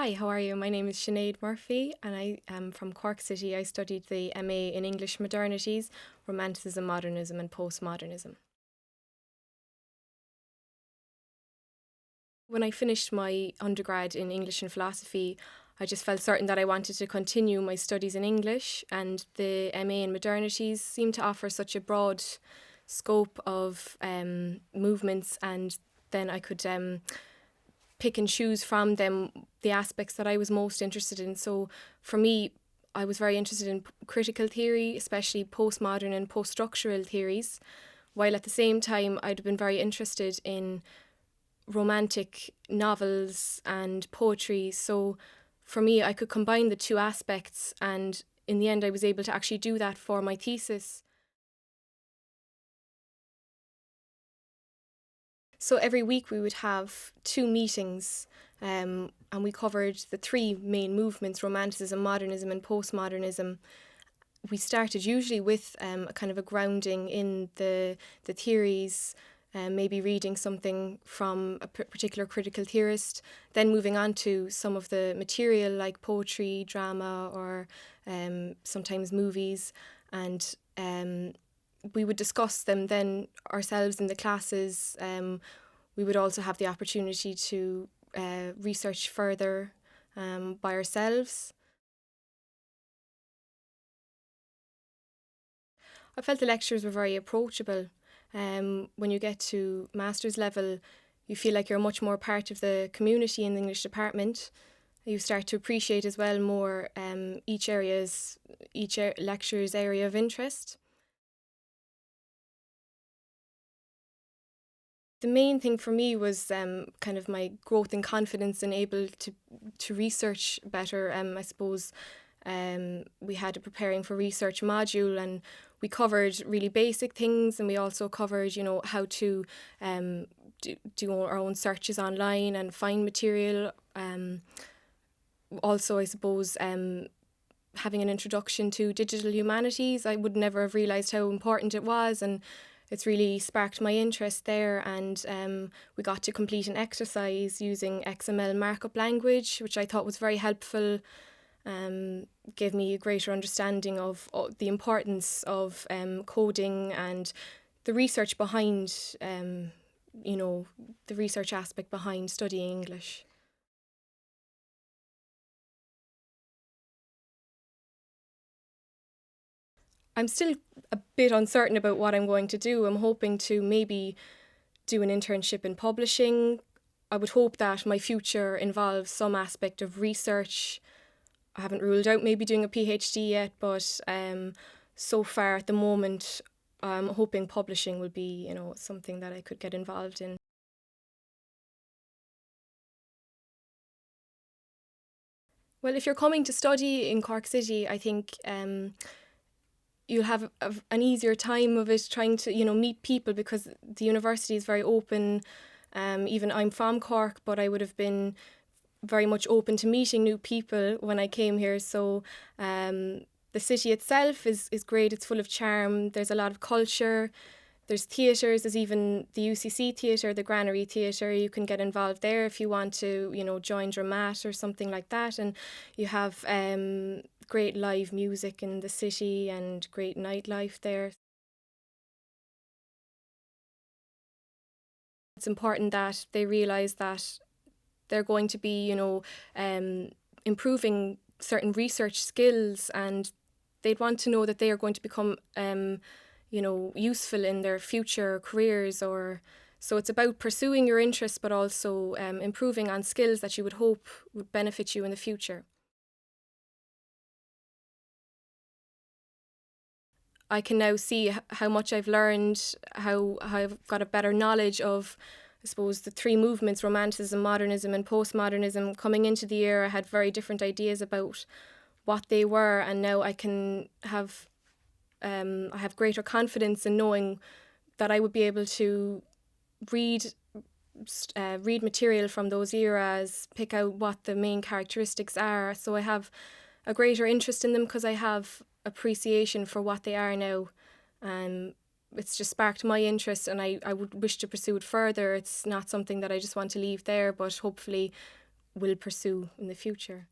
Hi, how are you? My name is Sinead Murphy and I am from Cork City. I studied the MA in English Modernities, Romanticism, Modernism and Post-Modernism. When I finished my undergrad in English and philosophy, I just felt certain that I wanted to continue my studies in English, and the MA in Modernities seemed to offer such a broad scope of movements, and then I could pick and choose from them the aspects that I was most interested in. So for me, I was very interested in critical theory, especially postmodern and post-structural theories, while at the same time I'd been very interested in romantic novels and poetry. So for me, I could combine the two aspects, and in the end I was able to actually do that for my thesis. So every week we would have two meetings, and we covered the three main movements: Romanticism, Modernism and Postmodernism. We started usually with a kind of a grounding in the theories, maybe reading something from a particular critical theorist, then moving on to some of the material like poetry, drama, or sometimes movies, and we would discuss them then ourselves in the classes. We would also have the opportunity to research further by ourselves. I felt the lecturers were very approachable. When you get to master's level, you feel like you're much more part of the community in the English department. You start to appreciate as well more each lecturer's area of interest. The main thing for me was kind of my growth in confidence and able to research better. I suppose we had a preparing for research module, and we covered really basic things, and we also covered, how to do our own searches online and find material. Also, I suppose having an introduction to digital humanities, I would never have realised how important it was, and it's really sparked my interest there. And we got to complete an exercise using XML markup language, which I thought was very helpful. Gave me a greater understanding of the importance of coding and the research behind, the research aspect behind studying English. I'm still a bit uncertain about what I'm going to do. I'm hoping to maybe do an internship in publishing. I would hope that my future involves some aspect of research. I haven't ruled out maybe doing a PhD yet, but so far at the moment, I'm hoping publishing will be, something that I could get involved in. Well, if you're coming to study in Cork City, I think you'll have an easier time of it, trying to, meet people, because the university is very open. Even I'm from Cork, but I would have been very much open to meeting new people when I came here. So the city itself is great. It's full of charm. There's a lot of culture. There's theatres. There's even the UCC theatre, the Granary Theatre. You can get involved there if you want to, join Dramat or something like that. And you have great live music in the city and great nightlife there. It's important that they realise that they're going to be, improving certain research skills, and they'd want to know that they are going to become, useful in their future careers. Or so it's about pursuing your interests, but also improving on skills that you would hope would benefit you in the future. I can now see how much I've learned, how I've got a better knowledge of, I suppose, the three movements: Romanticism, Modernism and Postmodernism. Coming into the year, I had very different ideas about what they were, and now I can have I have greater confidence in knowing that I would be able to read read material from those eras, pick out what the main characteristics are. So I have a greater interest in them because I have appreciation for what they are now. It's just sparked my interest, and I would wish to pursue it further. It's not something that I just want to leave there, but hopefully will pursue in the future.